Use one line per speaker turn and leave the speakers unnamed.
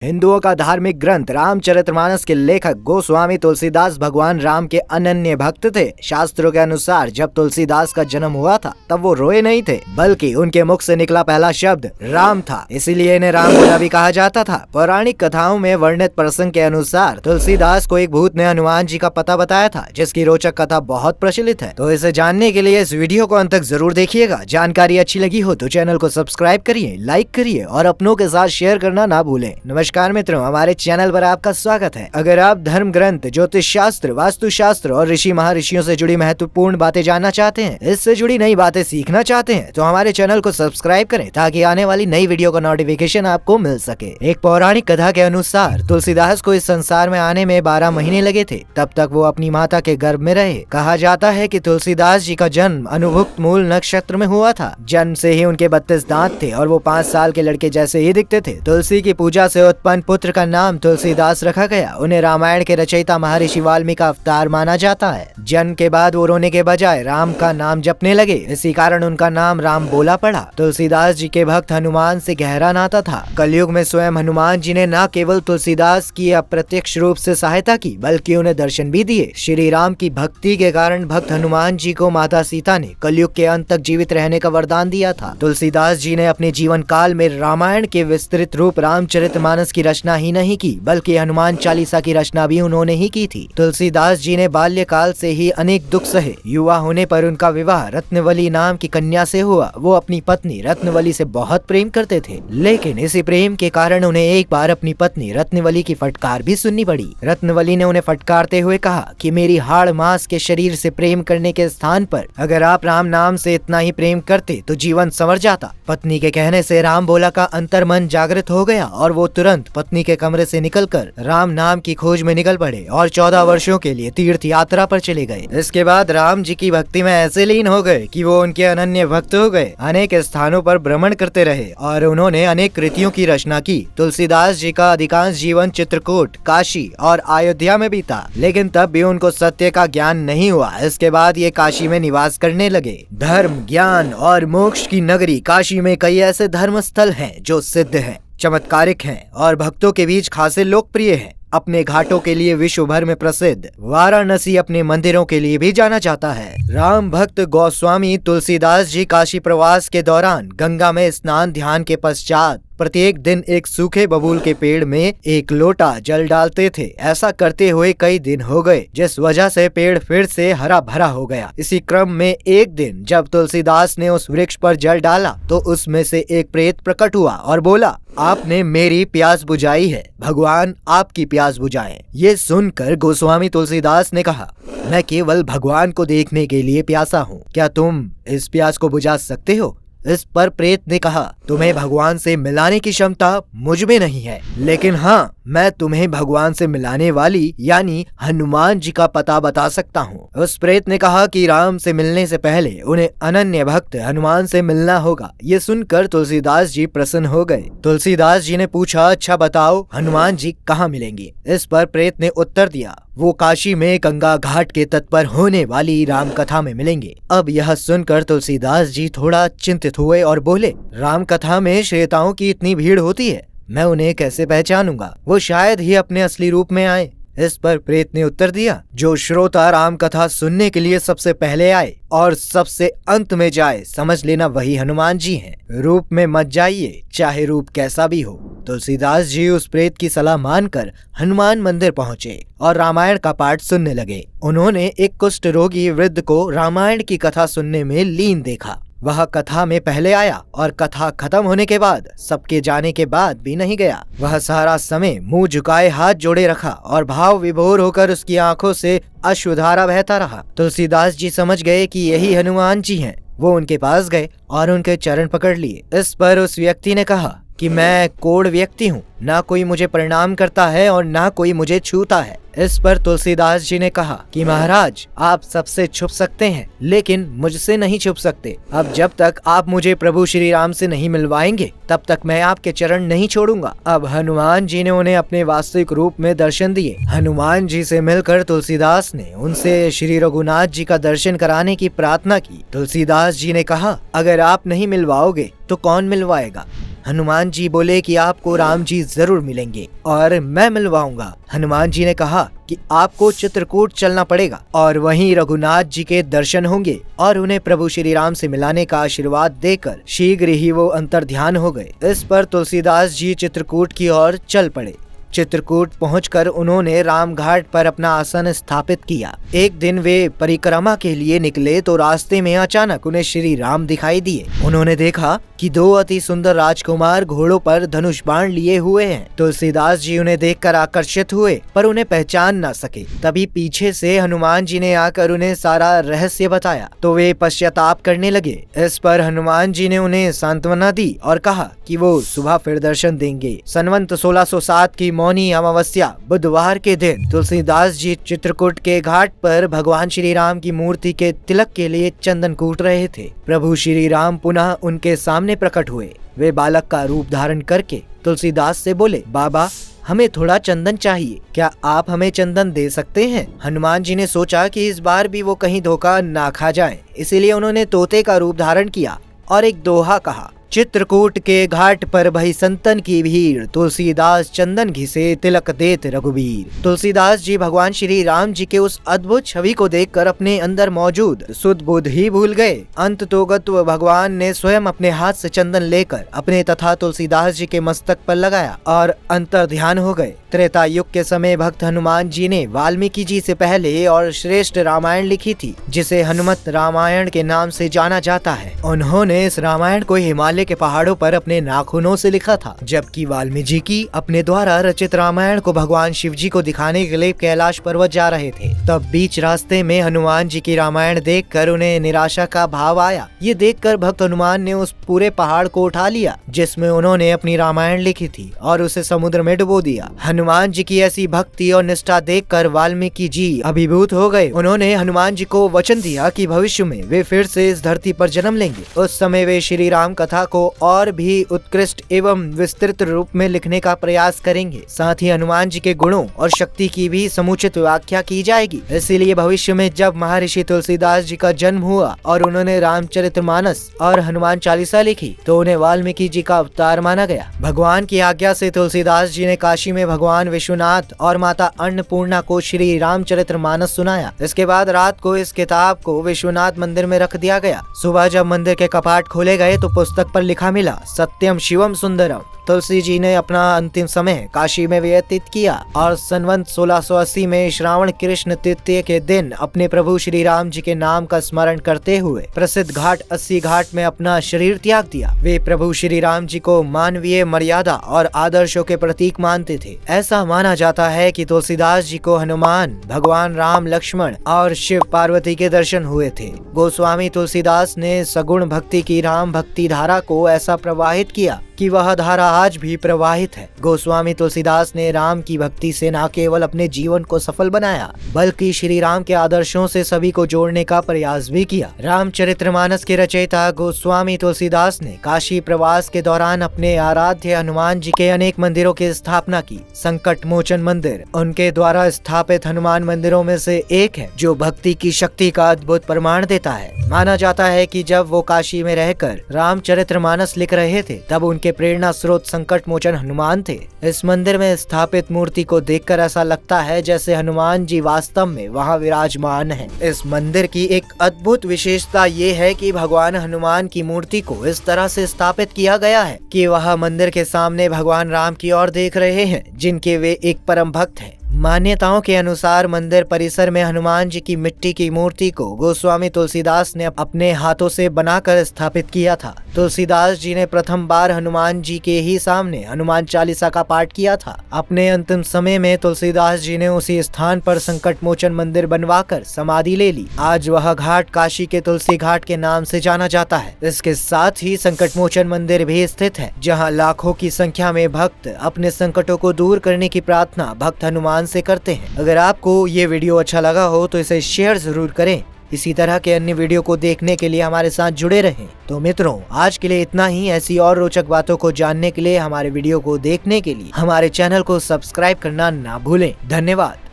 हिंदुओं का धार्मिक ग्रंथ रामचरितमानस के लेखक गोस्वामी तुलसीदास भगवान राम के अनन्य भक्त थे। शास्त्रों के अनुसार जब तुलसीदास का जन्म हुआ था तब वो रोए नहीं थे, बल्कि उनके मुख से निकला पहला शब्द राम था। इसीलिए इन्हें राम बोला भी कहा जाता था। पौराणिक कथाओं में वर्णित प्रसंग के अनुसार तुलसीदास को एक भूत ने हनुमान जी का पता बताया था, जिसकी रोचक कथा बहुत प्रचलित है। तो इसे जानने के लिए इस वीडियो को अंत तक जरूर देखिएगा। जानकारी अच्छी लगी हो तो चैनल को सब्सक्राइब करिए, लाइक करिए और अपनों के साथ शेयर करना ना भूलें। नमस्कार मित्रों, हमारे चैनल पर आपका स्वागत है। अगर आप धर्म ग्रंथ, ज्योतिष शास्त्र, वास्तु शास्त्र और ऋषि महर्षियों से जुड़ी महत्वपूर्ण बातें जानना चाहते हैं, इससे जुड़ी नई बातें सीखना चाहते हैं, तो हमारे चैनल को सब्सक्राइब करें ताकि आने वाली नई वीडियो का नोटिफिकेशन आपको मिल सके। एक पौराणिक कथा के अनुसार तुलसीदास को इस संसार में आने में 12 महीने लगे थे। तब तक वो अपनी माता के गर्भ में रहे। कहा जाता है कि तुलसीदास जी का जन्म अनुभुक्त मूल नक्षत्र में हुआ था। जन्म से ही उनके 32 दांत थे और वो 5 साल के लड़के जैसे ही दिखते थे। तुलसी की पूजा से उत्पन्न पुत्र का नाम तुलसीदास रखा गया। उन्हें रामायण के रचयिता महर्षि वाल्मीकि का अवतार माना जाता है। जन्म के बाद वो रोने के बजाय राम का नाम जपने लगे। इसी कारण उनका नाम राम बोला पड़ा। तुलसीदास जी के भक्त हनुमान से गहरा नाता था। कलयुग में स्वयं हनुमान जी ने न केवल तुलसीदास की अप्रत्यक्ष रूप से सहायता की, बल्कि उन्हें दर्शन भी दिए। श्री राम की भक्ति के कारण भक्त हनुमान जी को माता सीता ने कलयुग के अंत तक जीवित रहने का वरदान दिया था। तुलसीदास जी ने अपने जीवन काल में रामायण के विस्तृत रूप रामचरितमानस की रचना ही नहीं की, बल्कि हनुमान चालीसा की रचना भी उन्होंने ही की थी। तुलसीदास जी ने बाल्यकाल से ही अनेक दुख सहे। युवा होने पर उनका विवाह रत्नवली नाम की कन्या से हुआ। वो अपनी पत्नी रत्नवली से बहुत प्रेम करते थे, लेकिन इसी प्रेम के कारण उन्हें एक बार अपनी पत्नी रत्नवली की फटकार भी सुननी पड़ी। रत्नवली ने उन्हें फटकारते हुए कहा कि मेरी हाड़ मांस के शरीर से प्रेम करने के स्थान पर अगर आप राम नाम से इतना ही प्रेम करते तो जीवन संवर जाता। पत्नी के कहने से राम बोला का अंतर्मन जागृत हो गया और वो तुरंत पत्नी के कमरे से निकलकर राम नाम की खोज में निकल पड़े और 14 वर्षों के लिए तीर्थ यात्रा पर चले गए। इसके बाद राम जी की भक्ति में ऐसे लीन हो गए कि वो उनके अनन्य भक्त हो गए। अनेक स्थानों पर भ्रमण करते रहे और उन्होंने अनेक कृतियों की रचना की। तुलसीदास जी का अधिकांश जीवन चित्रकूट, काशी और अयोध्या में बीता, लेकिन तब भी उनको सत्य का ज्ञान नहीं हुआ। इसके बाद ये काशी में निवास करने लगे। धर्म, ज्ञान और मोक्ष की नगरी काशी में कई ऐसे धर्म स्थल हैं जो सिद्ध हैं, चमत्कारिक हैं और भक्तों के बीच खासे लोकप्रिय हैं। अपने घाटों के लिए विश्व भर में प्रसिद्ध वाराणसी अपने मंदिरों के लिए भी जाना जाता है। राम भक्त गोस्वामी तुलसीदास जी काशी प्रवास के दौरान गंगा में स्नान ध्यान के पश्चात प्रत्येक दिन एक सूखे बबूल के पेड़ में 1 लोटा जल डालते थे। ऐसा करते हुए कई दिन हो गए, जिस वजह से पेड़ फिर से हरा भरा हो गया। इसी क्रम में एक दिन जब तुलसीदास ने उस वृक्ष पर जल डाला तो उसमें से एक प्रेत प्रकट हुआ और बोला, आपने मेरी प्यास बुझाई है, भगवान आपकी प्यास बुझाएं। ये सुनकर गोस्वामी तुलसीदास ने कहा, मैं केवल भगवान को देखने के लिए प्यासा हूँ, क्या तुम इस प्यास को बुझा सकते हो? इस पर प्रेत ने कहा, तुम्हें भगवान से मिलाने की क्षमता मुझ में नहीं है, लेकिन हाँ, मैं तुम्हें भगवान से मिलाने वाली यानी हनुमान जी का पता बता सकता हूँ। उस प्रेत ने कहा कि राम से मिलने से पहले उन्हें अनन्य भक्त हनुमान से मिलना होगा। ये सुनकर तुलसीदास जी प्रसन्न हो गए। तुलसीदास जी ने पूछा, अच्छा बताओ, हनुमान जी कहाँ मिलेंगे? इस पर प्रेत ने उत्तर दिया, वो काशी में गंगा घाट के तट पर होने वाली राम कथा में मिलेंगे। अब यह सुनकर तुलसीदास जी थोड़ा चिंतित हुए और बोले, राम कथा में श्रोताओं की इतनी भीड़ होती है, मैं उन्हें कैसे पहचानूंगा? वो शायद ही अपने असली रूप में आए। इस पर प्रेत ने उत्तर दिया, जो श्रोता राम कथा सुनने के लिए सबसे पहले आए और सबसे अंत में जाए, समझ लेना वही हनुमान जी हैं। रूप में मत जाइए, चाहे रूप कैसा भी हो। तुलसीदास जी उस प्रेत की सलाह मानकर हनुमान मंदिर पहुँचे और रामायण का पाठ सुनने लगे। उन्होंने एक कुष्ठ रोगी वृद्ध को रामायण की कथा सुनने में लीन देखा। वह कथा में पहले आया और कथा खत्म होने के बाद सबके जाने के बाद भी नहीं गया। वह सारा समय मुंह झुकाए हाथ जोड़े रखा और भाव विभोर होकर उसकी आंखों से अश्रुधारा बहता रहा। तुलसीदास जी समझ गए कि यही हनुमान जी हैं। वो उनके पास गए और उनके चरण पकड़ लिए। इस पर उस व्यक्ति ने कहा कि मैं कोढ़ व्यक्ति हूँ, ना कोई मुझे प्रणाम करता है और ना कोई मुझे छूता है। इस पर तुलसीदास जी ने कहा कि महाराज, आप सबसे छुप सकते हैं, लेकिन मुझसे नहीं छुप सकते। अब जब तक आप मुझे प्रभु श्री राम से नहीं मिलवाएंगे, तब तक मैं आपके चरण नहीं छोड़ूंगा। अब हनुमान जी ने उन्हें अपने वास्तविक रूप में दर्शन दिए। हनुमान जी से मिलकर तुलसीदास ने उनसे श्री रघुनाथ जी का दर्शन कराने की प्रार्थना की। तुलसीदास जी ने कहा, अगर आप नहीं मिलवाओगे तो कौन मिलवाएगा? हनुमान जी बोले कि आपको राम जी जरूर मिलेंगे और मैं मिलवाऊंगा। हनुमान जी ने कहा कि आपको चित्रकूट चलना पड़ेगा और वहीं रघुनाथ जी के दर्शन होंगे और उन्हें प्रभु श्री राम से मिलाने का आशीर्वाद देकर शीघ्र ही वो अंतर्ध्यान हो गए। इस पर तुलसीदास जी चित्रकूट की ओर चल पड़े। चित्रकूट पहुंचकर उन्होंने राम घाट पर अपना आसन स्थापित किया। एक दिन वे परिक्रमा के लिए निकले तो रास्ते में अचानक उन्हें श्री राम दिखाई दिए। उन्होंने देखा कि दो अति सुंदर राजकुमार घोड़ों पर धनुष बाण लिए हुए हैं। तुलसीदास जी उन्हें देखकर आकर्षित हुए पर उन्हें पहचान न सके। तभी पीछे से हनुमान जी ने आकर उन्हें सारा रहस्य बताया तो वे पश्चाताप करने लगे। इस पर हनुमान जी ने उन्हें सांत्वना दी और कहा कि वो सुबह फिर दर्शन देंगे। संवत 1607 की मौनी अमावस्या बुधवार के दिन तुलसीदास जी चित्रकूट के घाट पर भगवान श्री राम की मूर्ति के तिलक के लिए चंदन कूट रहे थे। प्रभु श्री राम पुनः उनके सामने प्रकट हुए। वे बालक का रूप धारण करके तुलसीदास से बोले, बाबा हमें थोड़ा चंदन चाहिए, क्या आप हमें चंदन दे सकते हैं? हनुमान जी ने सोचा कि इस बार भी वो कहीं धोखा ना खा जाए, इसीलिए उन्होंने तोते का रूप धारण किया और एक दोहा कहा, चित्रकूट के घाट पर भई संतन की भीड़, तुलसीदास चंदन घिसे तिलक देत रघुबीर। तुलसीदास जी भगवान श्री राम जी के उस अद्भुत छवि को देखकर अपने अंदर मौजूद सुध बुध ही भूल गए। अंत तो भगवान ने स्वयं अपने हाथ से चंदन लेकर अपने तथा तुलसीदास जी के मस्तक पर लगाया और अंतर ध्यान हो गए। त्रेता युग के समय भक्त हनुमान जी ने वाल्मीकि जी से पहले और श्रेष्ठ रामायण लिखी थी, जिसे हनुमत रामायण के नाम से जाना जाता है। उन्होंने इस रामायण को हिमालय के पहाड़ों पर अपने नाखूनों से लिखा था, जबकि वाल्मीकि जी अपने द्वारा रचित रामायण को भगवान शिव जी को दिखाने के लिए कैलाश पर्वत जा रहे थे। तब बीच रास्ते में हनुमान जी की रामायण देखकर उन्हें निराशा का भाव आया। ये देखकर भक्त हनुमान ने उस पूरे पहाड़ को उठा लिया जिसमें उन्होंने अपनी रामायण लिखी थी और उसे समुद्र में डुबो दिया। हनुमान जी की ऐसी भक्ति और निष्ठा देखकर वाल्मीकि जी अभिभूत हो गए। उन्होंने हनुमान जी को वचन दिया कि भविष्य में वे फिर से इस धरती पर जन्म लेंगे। उस समय वे श्री राम कथा को और भी उत्कृष्ट एवं विस्तृत रूप में लिखने का प्रयास करेंगे। साथ ही हनुमान जी के गुणों और शक्ति की भी समुचित व्याख्या की जाएगी। इसीलिए भविष्य में जब महर्षि तुलसीदास जी का जन्म हुआ और उन्होंने रामचरितमानस और हनुमान चालीसा लिखी तो उन्हें वाल्मीकि जी का अवतार माना गया। भगवान की आज्ञा से तुलसीदास जी ने काशी में भगवान विश्वनाथ और माता अन्नपूर्णा को श्री रामचरितमानस सुनाया। इसके बाद रात को इस किताब को विश्वनाथ मंदिर में रख दिया गया। सुबह जब मंदिर के कपाट खोले गए तो पुस्तक पर लिखा मिला, सत्यम शिवम सुंदरम। तुलसी जी ने अपना अंतिम समय काशी में व्यतीत किया और संवत 1680 में श्रावण कृष्ण तृतीया के दिन अपने प्रभु श्री राम जी के नाम का स्मरण करते हुए प्रसिद्ध घाट 80 घाट में अपना शरीर त्याग दिया। वे प्रभु श्री राम जी को मानवीय मर्यादा और आदर्शों के प्रतीक मानते थे। ऐसा माना जाता है कि तुलसीदास जी को हनुमान, भगवान राम, लक्ष्मण और शिव पार्वती के दर्शन हुए थे। गोस्वामी तुलसीदास ने सगुण भक्ति की राम भक्ति धारा को ऐसा प्रवाहित किया कि वह धारा आज भी प्रवाहित है। गोस्वामी तुलसीदास ने राम की भक्ति से न केवल अपने जीवन को सफल बनाया बल्कि श्री राम के आदर्शों से सभी को जोड़ने का प्रयास भी किया। रामचरितमानस के रचयिता गोस्वामी तुलसीदास ने काशी प्रवास के दौरान अपने आराध्य हनुमान जी के अनेक मंदिरों की स्थापना की। संकट मोचन मंदिर उनके द्वारा स्थापित हनुमान मंदिरों में से एक है जो भक्ति की शक्ति का अद्भुत प्रमाण देता है। माना जाता है कि जब वो काशी में रहकर रामचरितमानस लिख रहे थे तब उनके प्रेरणा स्रोत संकट मोचन हनुमान थे। इस मंदिर में स्थापित मूर्ति को देखकर ऐसा लगता है जैसे हनुमान जी वास्तव में वहां विराजमान हैं। इस मंदिर की एक अद्भुत विशेषता ये है कि भगवान हनुमान की मूर्ति को इस तरह से स्थापित किया गया है कि वह मंदिर के सामने भगवान राम की ओर देख रहे हैं, जिनके वे एक परम भक्त हैं। मान्यताओं के अनुसार मंदिर परिसर में हनुमान जी की मिट्टी की मूर्ति को गोस्वामी तुलसीदास ने अपने हाथों से बनाकर स्थापित किया था। तुलसीदास जी ने प्रथम बार हनुमान जी के ही सामने हनुमान चालीसा का पाठ किया था। अपने अंतिम समय में तुलसीदास जी ने उसी स्थान पर संकट मोचन मंदिर बनवाकर समाधि ले ली। आज वह घाट काशी के तुलसी घाट के नाम से जाना जाता है। इसके साथ ही संकट मोचन मंदिर भी स्थित है, जहाँ लाखों की संख्या में भक्त अपने संकटों को दूर करने की प्रार्थना भक्त हनुमान से करते हैं। अगर आपको ये वीडियो अच्छा लगा हो तो इसे शेयर जरूर करें। इसी तरह के अन्य वीडियो को देखने के लिए हमारे साथ जुड़े रहें। तो मित्रों, आज के लिए इतना ही। ऐसी और रोचक बातों को जानने के लिए, हमारे वीडियो को देखने के लिए हमारे चैनल को सब्सक्राइब करना ना भूलें। धन्यवाद।